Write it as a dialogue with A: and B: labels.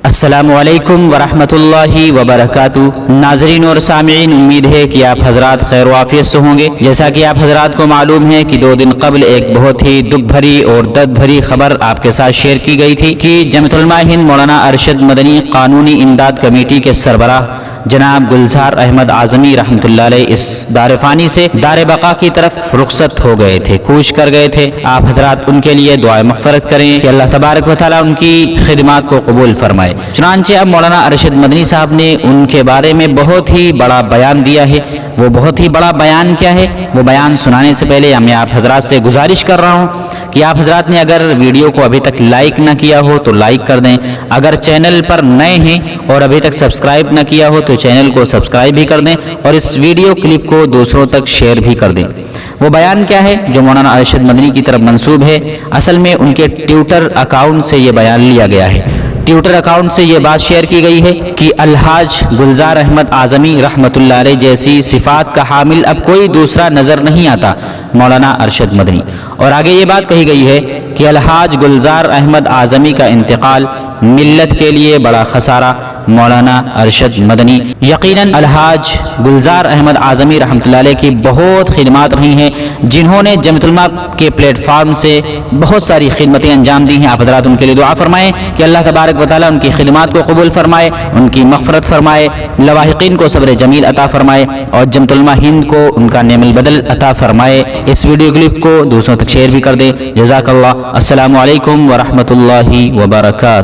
A: السلام علیکم ورحمۃ اللہ وبرکاتہ۔ ناظرین اور سامعین، امید ہے کہ آپ حضرات خیر و عافیت سے ہوں گے۔ جیسا کہ آپ حضرات کو معلوم ہے کہ 2 دن قبل ایک بہت ہی دکھ بھری اور درد بھری خبر آپ کے ساتھ شیئر کی گئی تھی کہ جمعیت علماء ہند مولانا ارشد مدنی قانونی امداد کمیٹی کے سربراہ جناب گلزار احمد اعظمی رحمۃ اللہ علیہ اس دار فانی سے دار بقا کی طرف رخصت ہو گئے تھے، کوچ کر گئے تھے۔ آپ حضرات ان کے لیے دعائے مغفرت کریں کہ اللہ تبارک و تعالیٰ ان کی خدمات کو قبول فرمائے۔ چنانچہ اب مولانا ارشد مدنی صاحب نے ان کے بارے میں بہت ہی بڑا بیان دیا ہے۔ وہ بہت ہی بڑا بیان کیا ہے، وہ بیان سنانے سے پہلے میں آپ حضرات سے گزارش کر رہا ہوں کہ آپ حضرات نے اگر ویڈیو کو ابھی تک لائک نہ کیا ہو تو لائک کر دیں، اگر چینل پر نئے ہیں اور ابھی تک سبسکرائب نہ کیا ہو تو چینل کو سبسکرائب بھی کر دیں اور اس ویڈیو کلپ کو دوسروں تک شیئر بھی کر دیں۔ وہ بیان کیا ہے جو مولانا ارشد مدنی کی طرف منسوب ہے؟ اصل میں ان کے ٹویٹر اکاؤنٹ سے یہ بیان لیا گیا ہے۔ ٹویٹر اکاؤنٹ سے یہ بات شیئر کی گئی ہے کہ الحاج گلزار احمد اعظمی رحمۃ اللہ علیہ جیسی صفات کا حامل اب کوئی دوسرا نظر نہیں آتا مولانا ارشد مدنی۔ اور آگے یہ بات کہی گئی ہے کہ الحاج گلزار احمد اعظمی کا انتقال ملت کے لیے بڑا خسارہ مولانا ارشد مدنی۔ یقیناً الحاج گلزار احمد اعظمی رحمۃ اللہ علیہ کی بہت خدمات رہی ہیں، جنہوں نے جمعیت علماء کے پلیٹ فارم سے بہت ساری خدمتیں انجام دی ہیں۔ آپ حضرات ان کے لیے دعا فرمائیں کہ اللہ تبارک و تعالیٰ ان کی خدمات کو قبول فرمائے، ان کی مغفرت فرمائے، لواحقین کو صبر جمیل عطا فرمائے اور جمعیت علماء ہند کو ان کا نعم البدل عطا فرمائے۔ اس ویڈیو کلپ کو دوسروں تک شیئر بھی کر دیں۔ جزاک اللہ۔ السلام علیکم ورحمۃ اللہ وبرکاتہ۔